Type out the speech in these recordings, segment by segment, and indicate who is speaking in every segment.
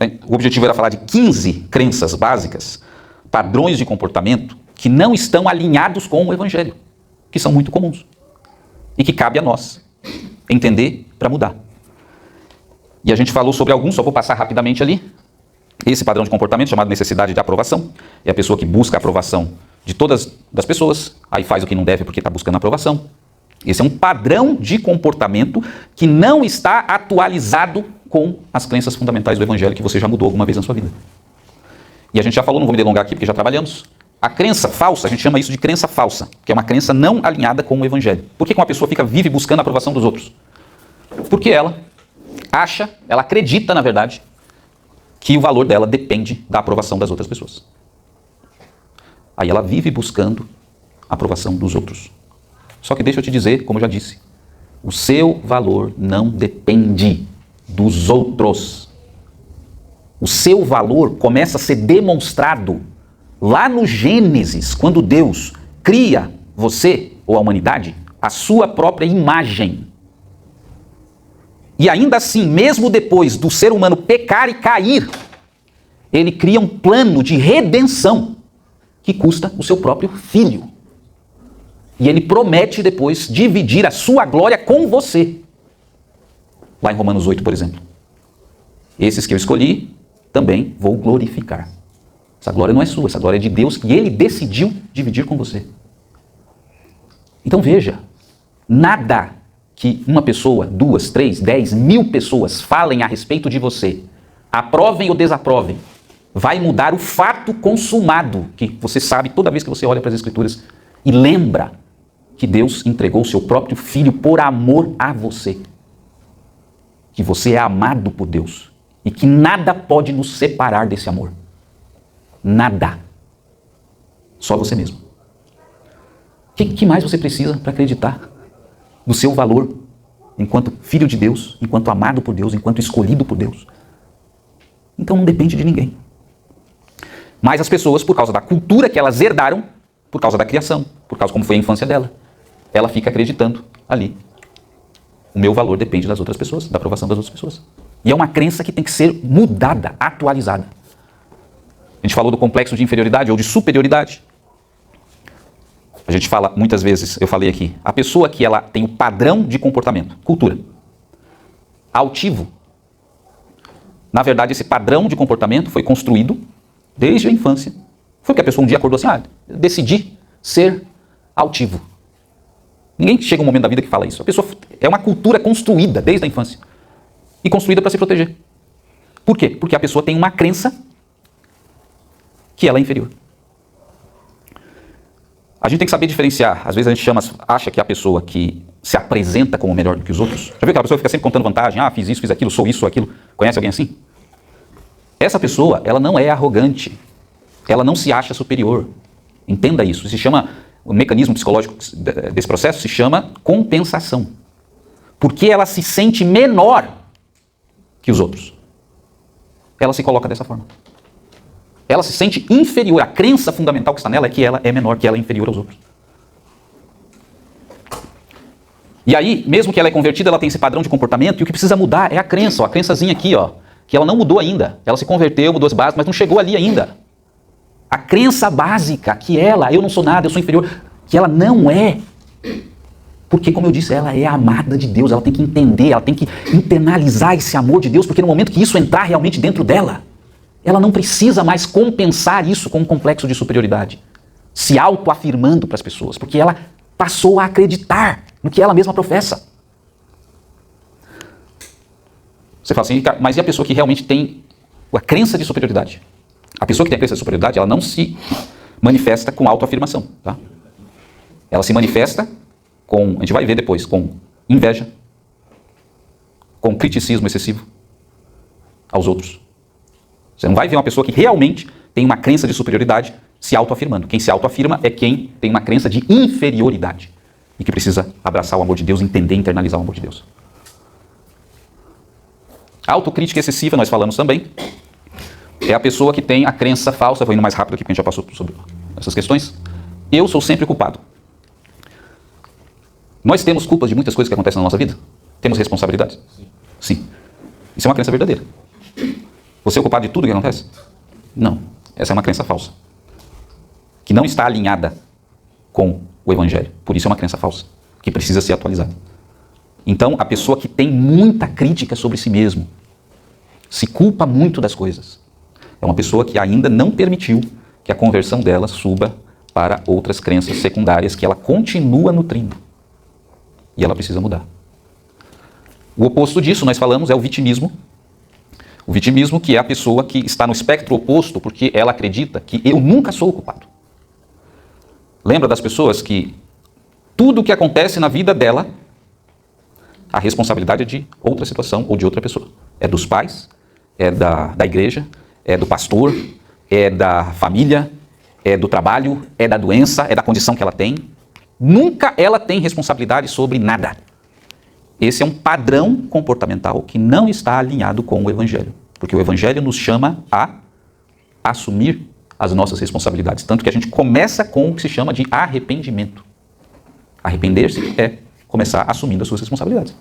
Speaker 1: Bem, o objetivo era falar de 15 crenças básicas, padrões de comportamento que não estão alinhados com o Evangelho, que são muito comuns e que cabe a nós entender para mudar. E a gente falou sobre alguns, só vou passar rapidamente ali. Esse padrão de comportamento chamado necessidade de aprovação, é a pessoa que busca a aprovação de todas as pessoas, aí faz o que não deve porque está buscando aprovação. Esse é um padrão de comportamento que não está atualizado com as crenças fundamentais do Evangelho que você já mudou alguma vez na sua vida. E a gente já falou, não vou me delongar aqui porque já trabalhamos. A crença falsa, a gente chama isso de crença falsa, que é uma crença não alinhada com o Evangelho. Por que uma pessoa vive buscando a aprovação dos outros? Porque ela acha, ela acredita, na verdade, que o valor dela depende da aprovação das outras pessoas. Aí ela vive buscando a aprovação dos outros. Só que deixa eu te dizer, como eu já disse, o seu valor não depende dos outros. O seu valor começa a ser demonstrado lá no Gênesis, quando Deus cria você, ou a humanidade, a sua própria imagem. E ainda assim, mesmo depois do ser humano pecar e cair, ele cria um plano de redenção que custa o seu próprio filho. E ele promete depois dividir a sua glória com você. Lá em Romanos 8, por exemplo. Esses que eu escolhi, também vou glorificar. Essa glória não é sua, essa glória é de Deus que ele decidiu dividir com você. Então veja, nada que uma pessoa, 2, 3, 10, 1000 pessoas falem a respeito de você, aprovem ou desaprovem, vai mudar o fato consumado, que você sabe toda vez que você olha para as Escrituras e lembra que Deus entregou o seu próprio Filho por amor a você. Que você é amado por Deus e que nada pode nos separar desse amor. Nada. Só você mesmo. O que mais você precisa para acreditar no seu valor enquanto filho de Deus, enquanto amado por Deus, enquanto escolhido por Deus? Então não depende de ninguém. Mas as pessoas, por causa da cultura que elas herdaram, por causa da criação, por causa como foi a infância dela, ela fica acreditando ali. O meu valor depende das outras pessoas, da aprovação das outras pessoas. E é uma crença que tem que ser mudada, atualizada. A gente falou do complexo de inferioridade ou de superioridade. A gente fala, muitas vezes, eu falei aqui, a pessoa que ela tem o padrão de comportamento, cultura, altivo. Na verdade, esse padrão de comportamento foi construído desde a infância. Foi porque a pessoa um dia acordou assim, eu decidi ser altivo. Ninguém chega um momento da vida que fala isso. A pessoa é uma cultura construída desde a infância. E construída para se proteger. Por quê? Porque a pessoa tem uma crença que ela é inferior. A gente tem que saber diferenciar. Às vezes a gente acha que a pessoa que se apresenta como melhor do que os outros. Já viu aquela pessoa que fica sempre contando vantagem? Fiz isso, fiz aquilo, sou isso, sou aquilo. Conhece alguém assim? Essa pessoa, ela não é arrogante. Ela não se acha superior. Entenda isso. Se chama, o mecanismo psicológico desse processo se chama compensação. Porque ela se sente menor que os outros. Ela se coloca dessa forma. Ela se sente inferior. A crença fundamental que está nela é que ela é menor, que ela é inferior aos outros. E aí, mesmo que ela é convertida, ela tem esse padrão de comportamento, e o que precisa mudar é a crença, a crençazinha aqui, que ela não mudou ainda. Ela se converteu, mudou as bases, mas não chegou ali ainda. A crença básica que eu não sou nada, eu sou inferior, que ela não é. Porque, como eu disse, ela é amada de Deus, ela tem que entender, ela tem que internalizar esse amor de Deus, porque no momento que isso entrar realmente dentro dela, ela não precisa mais compensar isso com um complexo de superioridade, se autoafirmando para as pessoas, porque ela passou a acreditar no que ela mesma professa. Você fala assim, mas e a pessoa que realmente tem a crença de superioridade? A pessoa que tem a crença de superioridade, ela não se manifesta com autoafirmação, tá? Ela se manifesta com, a gente vai ver depois, com inveja, com criticismo excessivo aos outros. Você não vai ver uma pessoa que realmente tem uma crença de superioridade se autoafirmando. Quem se autoafirma é quem tem uma crença de inferioridade e que precisa abraçar o amor de Deus, entender e internalizar o amor de Deus. A autocrítica excessiva, nós falamos também, é a pessoa que tem a crença falsa, vou indo mais rápido aqui porque a gente já passou sobre essas questões. Eu sou sempre culpado. Nós temos culpas de muitas coisas que acontecem na nossa vida? Temos responsabilidades? Sim. Isso é uma crença verdadeira. Você é o culpado de tudo que acontece? Não. Essa é uma crença falsa, que não está alinhada com o Evangelho. Por isso é uma crença falsa, que precisa ser atualizada. Então, a pessoa que tem muita crítica sobre si mesmo, se culpa muito das coisas, é uma pessoa que ainda não permitiu que a conversão dela suba para outras crenças secundárias que ela continua nutrindo. E ela precisa mudar. O oposto disso, nós falamos, é o vitimismo. O vitimismo, que é a pessoa que está no espectro oposto porque ela acredita que eu nunca sou o culpado. Lembra das pessoas que tudo o que acontece na vida dela, a responsabilidade é de outra situação ou de outra pessoa. É dos pais, é da igreja, é do pastor, é da família, é do trabalho, é da doença, é da condição que ela tem. Nunca ela tem responsabilidade sobre nada. Esse é um padrão comportamental que não está alinhado com o Evangelho. Porque o Evangelho nos chama a assumir as nossas responsabilidades. Tanto que a gente começa com o que se chama de arrependimento. Arrepender-se é começar assumindo as suas responsabilidades.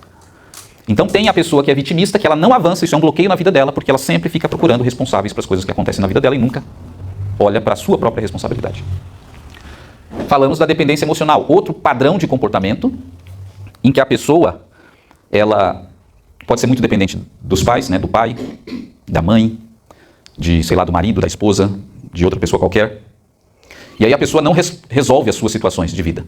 Speaker 1: Então tem a pessoa que é vitimista, que ela não avança, isso é um bloqueio na vida dela, porque ela sempre fica procurando responsáveis para as coisas que acontecem na vida dela e nunca olha para a sua própria responsabilidade. Falamos da dependência emocional, outro padrão de comportamento em que a pessoa, ela pode ser muito dependente dos pais, né, do pai, da mãe, de, sei lá, do marido, da esposa, de outra pessoa qualquer. E aí a pessoa não resolve as suas situações de vida.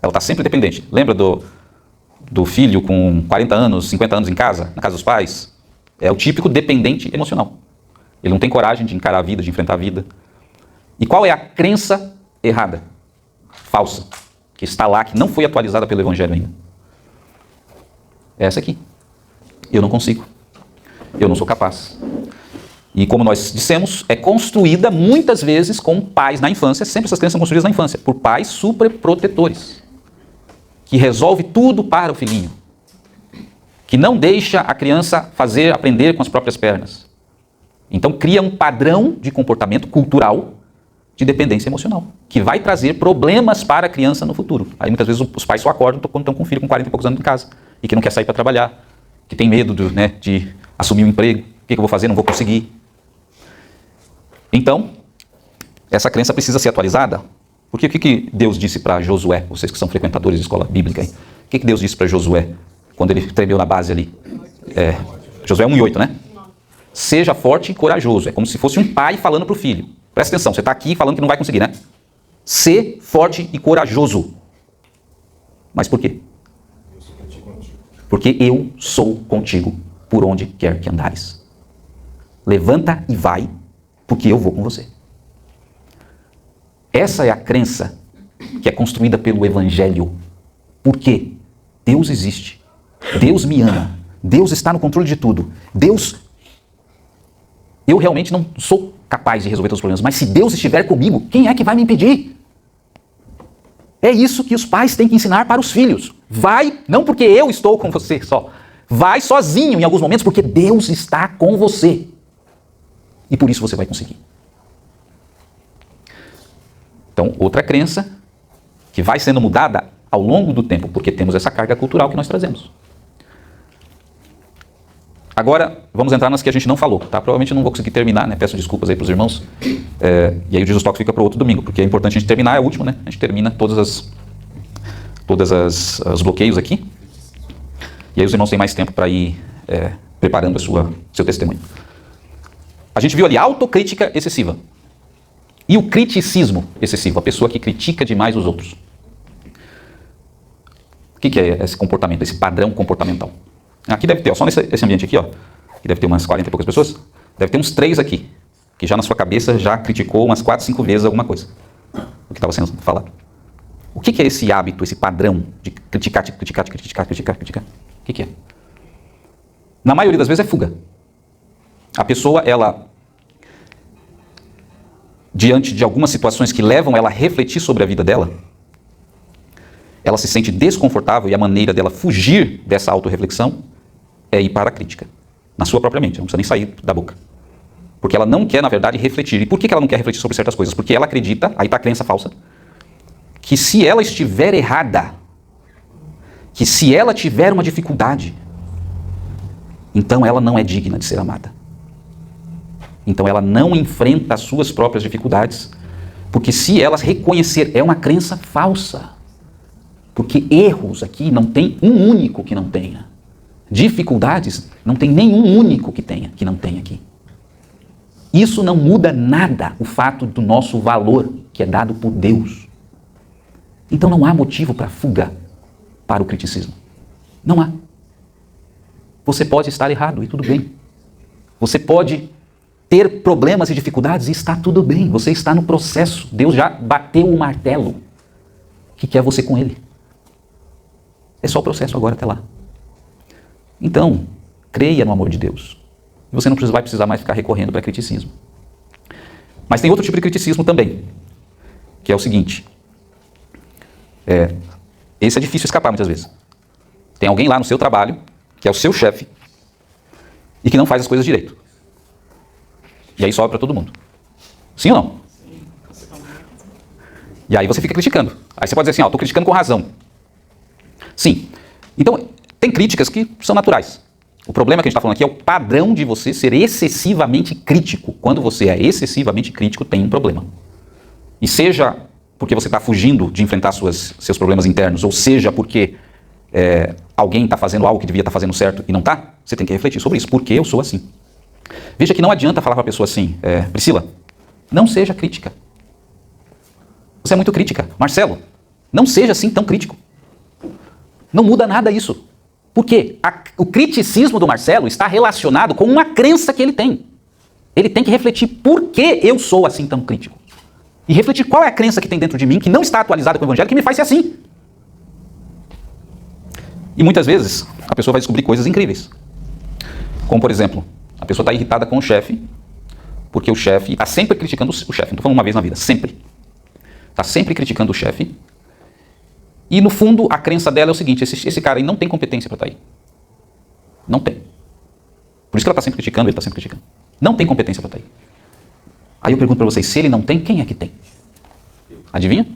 Speaker 1: Ela está sempre dependente. Lembra do filho com 40 anos, 50 anos em casa, na casa dos pais? É o típico dependente emocional. Ele não tem coragem de encarar a vida, de enfrentar a vida. E qual é a crença errada, falsa, que está lá, que não foi atualizada pelo Evangelho ainda? É essa aqui. Eu não consigo. Eu não sou capaz. E como nós dissemos, é construída muitas vezes com pais na infância, sempre essas crenças são construídas na infância, por pais superprotetores, que resolve tudo para o filhinho, que não deixa a criança aprender com as próprias pernas. Então cria um padrão de comportamento cultural de dependência emocional, que vai trazer problemas para a criança no futuro. Aí muitas vezes os pais só acordam quando estão com um filho com 40 e poucos anos em casa, e que não quer sair para trabalhar, que tem medo de assumir um emprego. O que eu vou fazer? Não vou conseguir. Então, essa crença precisa ser atualizada. Porque o que Deus disse para Josué, vocês que são frequentadores de escola bíblica, aí, o que Deus disse para Josué, quando ele tremeu na base ali? Josué 1:8, né? Seja forte e corajoso. É como se fosse um pai falando para o filho. Presta atenção, você está aqui falando que não vai conseguir, né? Ser forte e corajoso. Mas por quê? Porque eu sou contigo por onde quer que andares. Levanta e vai, porque eu vou com você. Essa é a crença que é construída pelo Evangelho. Por quê? Deus existe. Deus me ama. Deus está no controle de tudo. Eu realmente não sou capaz de resolver todos os problemas, mas se Deus estiver comigo, quem é que vai me impedir? É isso que os pais têm que ensinar para os filhos. Vai, não porque eu estou com você só. Vai sozinho em alguns momentos, porque Deus está com você. E por isso você vai conseguir. Então, outra crença que vai sendo mudada ao longo do tempo, porque temos essa carga cultural que nós trazemos. Agora, vamos entrar nas que a gente não falou, tá? Provavelmente eu não vou conseguir terminar, né? Peço desculpas aí para os irmãos. E aí o Jesus Talk fica para outro domingo, porque é importante a gente terminar, é o último, né? A gente termina todos os bloqueios aqui. E aí os irmãos têm mais tempo para ir preparando seu testemunho. A gente viu ali autocrítica excessiva. E o criticismo excessivo, a pessoa que critica demais os outros. O que é esse comportamento, esse padrão comportamental? Aqui deve ter, só nesse ambiente aqui, que deve ter umas 40 e poucas pessoas, deve ter uns 3 aqui, que já na sua cabeça já criticou umas 4, 5 vezes alguma coisa, o que estava sendo falado. O que é esse hábito, esse padrão de criticar? O que é? Na maioria das vezes é fuga. A pessoa, ela, diante de algumas situações que levam ela a refletir sobre a vida dela, ela se sente desconfortável e a maneira dela fugir dessa autorreflexão é ir para a crítica, na sua própria mente, não precisa nem sair da boca. Porque ela não quer, na verdade, refletir. E por que ela não quer refletir sobre certas coisas? Porque ela acredita, aí está a crença falsa, que se ela estiver errada, que se ela tiver uma dificuldade, então ela não é digna de ser amada. Então ela não enfrenta as suas próprias dificuldades, porque se elas reconhecer, é uma crença falsa. Porque erros aqui não tem um único que não tenha. Dificuldades não tem nenhum único que não tenha aqui. Isso não muda nada o fato do nosso valor, que é dado por Deus. Então não há motivo para fuga para o criticismo. Não há. Você pode estar errado e tudo bem. Você pode ter problemas e dificuldades e está tudo bem. Você está no processo. Deus já bateu o martelo. O que quer você com ele? É só o processo agora até lá. Então, creia no amor de Deus. E você não vai precisar mais ficar recorrendo para criticismo. Mas tem outro tipo de criticismo também, que é o seguinte. Esse é difícil escapar muitas vezes. Tem alguém lá no seu trabalho, que é o seu chefe, e que não faz as coisas direito. E aí sobe para todo mundo. Sim ou não? E aí você fica criticando. Aí você pode dizer assim, estou criticando com razão. Sim. Então, tem críticas que são naturais. O problema que a gente está falando aqui é o padrão de você ser excessivamente crítico. Quando você é excessivamente crítico, tem um problema. E seja porque você está fugindo de enfrentar seus problemas internos, ou seja porque alguém está fazendo algo que devia estar fazendo certo e não está, você tem que refletir sobre isso. Por que eu sou assim? Veja que não adianta falar para a pessoa assim, Priscila, não seja crítica. Você é muito crítica. Marcelo, não seja assim tão crítico. Não muda nada isso. Por quê? O criticismo do Marcelo está relacionado com uma crença que ele tem. Ele tem que refletir por que eu sou assim tão crítico. E refletir qual é a crença que tem dentro de mim, que não está atualizada com o Evangelho, que me faz ser assim. E muitas vezes, a pessoa vai descobrir coisas incríveis. Como, por exemplo, a pessoa está irritada com o chefe, porque o chefe está sempre criticando o chefe. Não estou falando uma vez na vida, sempre. Está sempre criticando o chefe. E, no fundo, a crença dela é o seguinte, esse cara aí não tem competência para estar aí. Não tem. Por isso que ela está sempre criticando, ele está sempre criticando. Não tem competência para estar aí. Aí eu pergunto para vocês, se ele não tem, quem é que tem? Adivinha?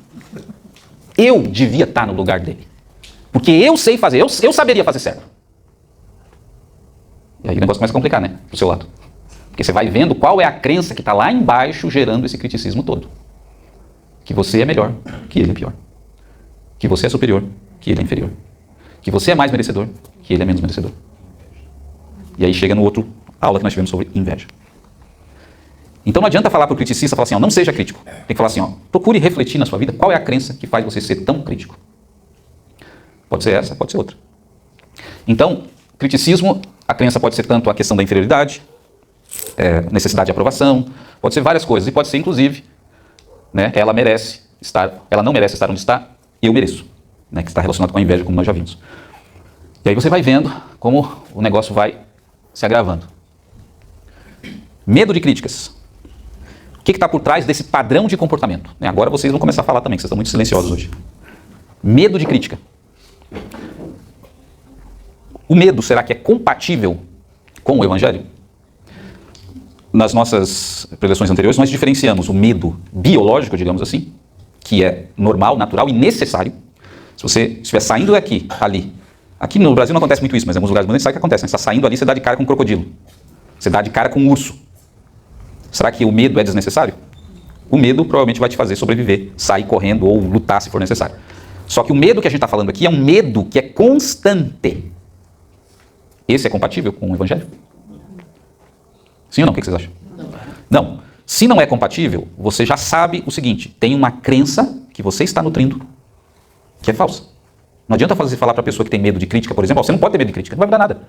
Speaker 1: Eu devia estar no lugar dele. Porque eu sei fazer, eu saberia fazer certo. E aí o negócio começa a complicar, né? Pro seu lado. Porque você vai vendo qual é a crença que está lá embaixo gerando esse criticismo todo. Que você é melhor, que ele é pior. Que você é superior, que ele é inferior. Que você é mais merecedor, que ele é menos merecedor. E aí chega no outro aula que nós tivemos sobre inveja. Então não adianta falar para o criticista, falar assim, não seja crítico. Tem que falar assim, procure refletir na sua vida qual é a crença que faz você ser tão crítico. Pode ser essa, pode ser outra. Então, criticismo, a crença pode ser tanto a questão da inferioridade, necessidade de aprovação, pode ser várias coisas. E pode ser, inclusive, ela não merece estar onde está, eu mereço. Que está relacionado com a inveja, como nós já vimos. E aí você vai vendo como o negócio vai se agravando. Medo de críticas. O que está por trás desse padrão de comportamento? Agora vocês vão começar a falar também, que vocês estão muito silenciosos hoje. Medo de crítica. O medo, será que é compatível com o Evangelho? Nas nossas preleções anteriores, nós diferenciamos o medo biológico, digamos assim, que é normal, natural e necessário. Se você estiver saindo daqui, ali. Aqui no Brasil não acontece muito isso, mas em alguns lugares do mundo a gente sabe o que acontece. Você está saindo ali, você dá de cara com um crocodilo. Você dá de cara com um urso. Será que o medo é desnecessário? O medo provavelmente vai te fazer sobreviver, sair correndo ou lutar se for necessário. Só que o medo que a gente está falando aqui é um medo que é constante. Esse é compatível com o Evangelho? Sim ou não? O que vocês acham? Não. Se não é compatível, você já sabe o seguinte, tem uma crença que você está nutrindo que é falsa. Não adianta falar para a pessoa que tem medo de crítica, por exemplo, você não pode ter medo de crítica, não vai mudar nada.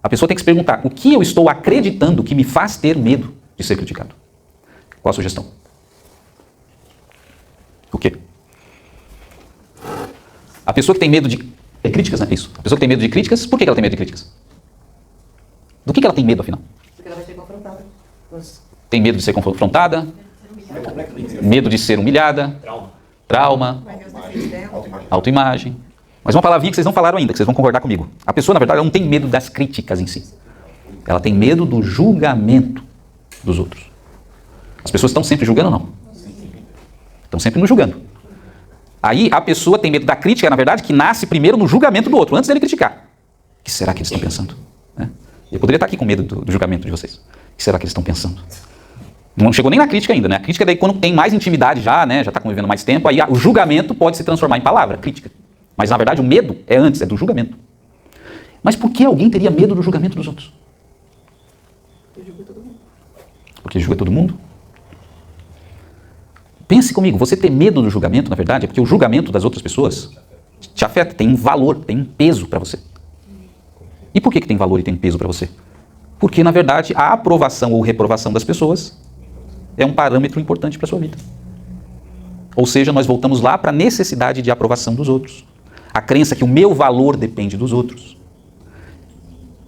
Speaker 1: A pessoa tem que se perguntar, o que eu estou acreditando que me faz ter medo de ser criticado? Qual a sugestão? O quê? A pessoa que tem medo de críticas, né? Isso. A pessoa que tem medo de críticas, por que ela tem medo de críticas? Do que ela tem medo, afinal?
Speaker 2: Porque ela vai ser confrontada.
Speaker 1: Tem medo de ser confrontada? Medo de ser humilhada? Trauma? Autoimagem? Mas uma palavrinha que vocês não falaram ainda, que vocês vão concordar comigo. A pessoa, na verdade, ela não tem medo das críticas em si. Ela tem medo do julgamento dos outros. As pessoas estão sempre julgando ou não? Estão sempre nos julgando. Aí a pessoa tem medo da crítica, na verdade, que nasce primeiro no julgamento do outro, antes dele criticar. O que será que eles estão pensando? Eu poderia estar aqui com medo do julgamento de vocês. O que será que eles estão pensando? Não chegou nem na crítica ainda, né? A crítica é daí quando tem mais intimidade já, né? Já está convivendo mais tempo, aí o julgamento pode se transformar em palavra, crítica. Mas na verdade o medo é antes, é do julgamento. Mas por que alguém teria medo do julgamento dos outros? Porque julga todo mundo? Pense comigo, você ter medo do julgamento, na verdade, é porque o julgamento das outras pessoas te afeta, tem um valor, tem um peso para você. E por que tem valor e tem peso para você? Porque, na verdade, a aprovação ou reprovação das pessoas é um parâmetro importante para a sua vida. Ou seja, nós voltamos lá para a necessidade de aprovação dos outros. A crença que o meu valor depende dos outros.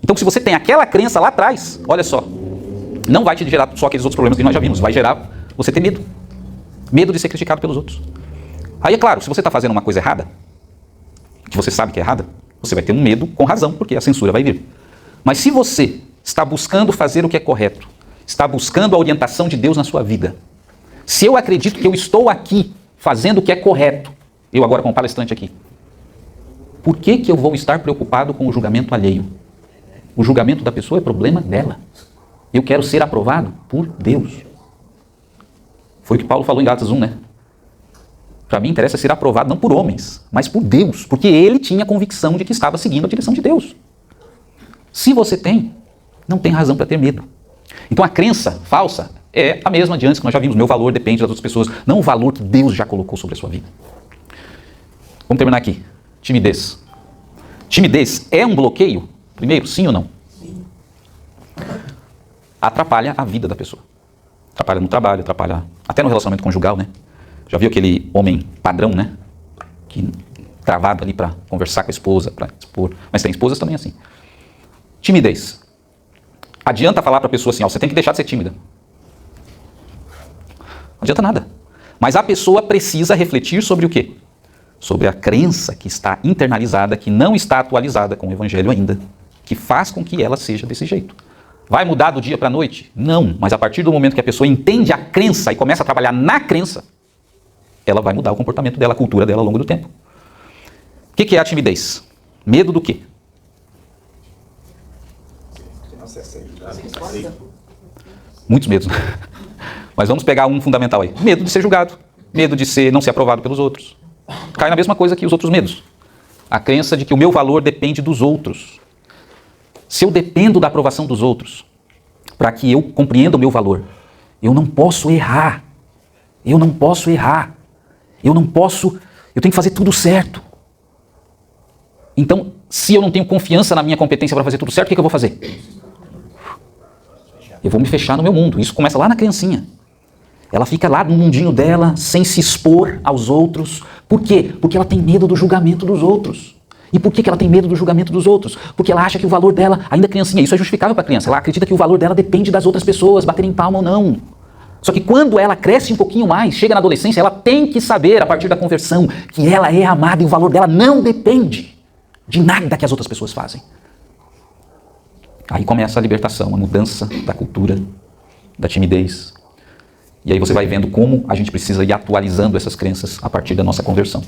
Speaker 1: Então, se você tem aquela crença lá atrás, olha só, não vai te gerar só aqueles outros problemas que nós já vimos, vai gerar você ter medo. Medo de ser criticado pelos outros. Aí, é claro, se você está fazendo uma coisa errada, que você sabe que é errada, você vai ter um medo com razão, porque a censura vai vir. Mas se você está buscando fazer o que é correto, está buscando a orientação de Deus na sua vida, se eu acredito que eu estou aqui fazendo o que é correto, eu agora como palestrante aqui, por que eu vou estar preocupado com o julgamento alheio? O julgamento da pessoa é problema dela. Eu quero ser aprovado por Deus. Foi o que Paulo falou em Gálatas 1, né? Para mim interessa ser aprovado não por homens, mas por Deus, porque ele tinha convicção de que estava seguindo a direção de Deus. Se você tem, não tem razão para ter medo. Então a crença falsa é a mesma de antes que nós já vimos. Meu valor depende das outras pessoas, não o valor que Deus já colocou sobre a sua vida. Vamos terminar aqui. Timidez. Timidez é um bloqueio? Primeiro, sim ou não? Sim. Atrapalha a vida da pessoa. Atrapalha no trabalho, atrapalha até no relacionamento conjugal, né? Já viu aquele homem padrão, né? Que travado ali para conversar com a esposa, para expor. Mas tem esposas também assim. Timidez. Adianta falar para a pessoa assim, ó, você tem que deixar de ser tímida. Não adianta nada. Mas a pessoa precisa refletir sobre o quê? Sobre a crença que está internalizada, que não está atualizada com o evangelho ainda, que faz com que ela seja desse jeito. Vai mudar do dia para a noite? Não, mas a partir do momento que a pessoa entende a crença e começa a trabalhar na crença, ela vai mudar o comportamento dela, a cultura dela ao longo do tempo. O que é a timidez? Medo do quê? Muitos medos. Mas vamos pegar um fundamental aí. Medo de ser julgado. Medo de não ser aprovado pelos outros. Cai na mesma coisa que os outros medos. A crença de que o meu valor depende dos outros. Se eu dependo da aprovação dos outros, para que eu compreenda o meu valor, eu não posso errar. Eu não posso errar. Eu tenho que fazer tudo certo. Então, se eu não tenho confiança na minha competência para fazer tudo certo, o que eu vou fazer? Eu vou me fechar no meu mundo. Isso começa lá na criancinha. Ela fica lá no mundinho dela, sem se expor aos outros. Por quê? Porque ela tem medo do julgamento dos outros. E por que ela tem medo do julgamento dos outros? Porque ela acha que o valor dela, ainda criancinha, isso é justificável para a criança, ela acredita que o valor dela depende das outras pessoas, baterem palma ou não. Só que quando ela cresce um pouquinho mais, chega na adolescência, ela tem que saber, a partir da conversão, que ela é amada e o valor dela não depende de nada que as outras pessoas fazem. Aí começa a libertação, a mudança da cultura, da timidez. E aí você vai vendo como a gente precisa ir atualizando essas crenças a partir da nossa conversão.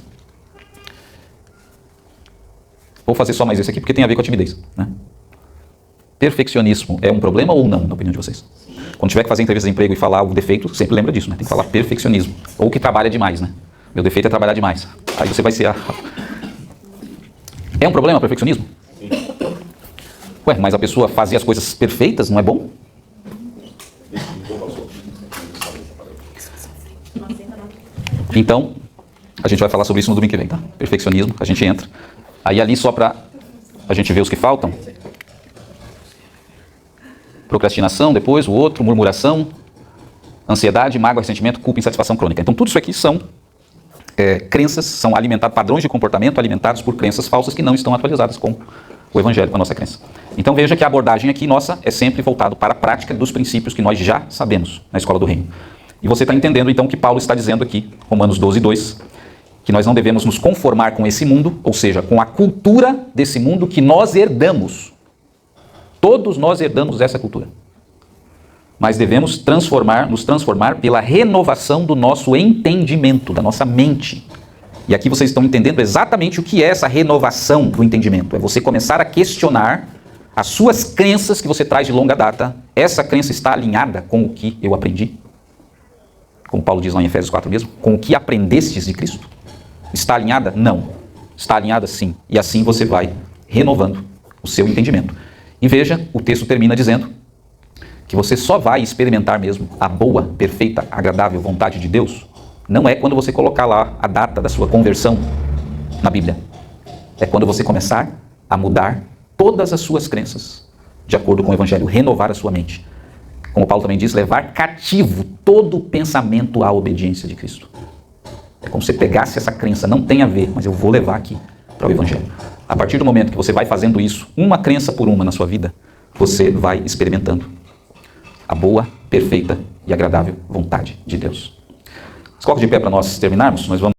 Speaker 1: Vou fazer só mais esse aqui porque tem a ver com a timidez, né? Perfeccionismo é um problema ou não, na opinião de vocês? Quando tiver que fazer entrevista de emprego e falar o defeito, sempre lembra disso, né? Tem que falar perfeccionismo. Ou que trabalha demais, né? Meu defeito é trabalhar demais. Aí você vai ser É um problema o perfeccionismo? Ué, mas a pessoa fazer as coisas perfeitas não é bom? Então, a gente vai falar sobre isso no domingo que vem, tá? Perfeccionismo, a gente entra. Aí ali só para a gente ver os que faltam. Procrastinação, depois o outro, murmuração, ansiedade, mágoa, ressentimento, culpa, insatisfação crônica. Então tudo isso aqui são crenças, são alimentados, padrões de comportamento alimentados por crenças falsas que não estão atualizadas com o evangelho, com a nossa crença. Então veja que a abordagem aqui nossa é sempre voltada para a prática dos princípios que nós já sabemos na escola do reino. E você está entendendo então o que Paulo está dizendo aqui, Romanos 12:2, que nós não devemos nos conformar com esse mundo, ou seja, com a cultura desse mundo que nós herdamos. Todos nós herdamos essa cultura. Mas devemos nos transformar pela renovação do nosso entendimento, da nossa mente. E aqui vocês estão entendendo exatamente o que é essa renovação do entendimento. É você começar a questionar as suas crenças que você traz de longa data. Essa crença está alinhada com o que eu aprendi? como Paulo diz lá em Efésios 4 mesmo, com o que aprendestes de Cristo? Está alinhada? Não. Está alinhada sim. E assim você vai renovando o seu entendimento. E veja, o texto termina dizendo que você só vai experimentar mesmo a boa, perfeita, agradável vontade de Deus. Não é quando você colocar lá a data da sua conversão na Bíblia. É quando você começar a mudar todas as suas crenças de acordo com o Evangelho, renovar a sua mente. Como Paulo também diz, levar cativo todo o pensamento à obediência de Cristo. É como se você pegasse essa crença, não tem a ver, mas eu vou levar aqui para o Evangelho. A partir do momento que você vai fazendo isso, uma crença por uma na sua vida, você vai experimentando a boa, perfeita e agradável vontade de Deus. Se coloca de pé para nós terminarmos, nós vamos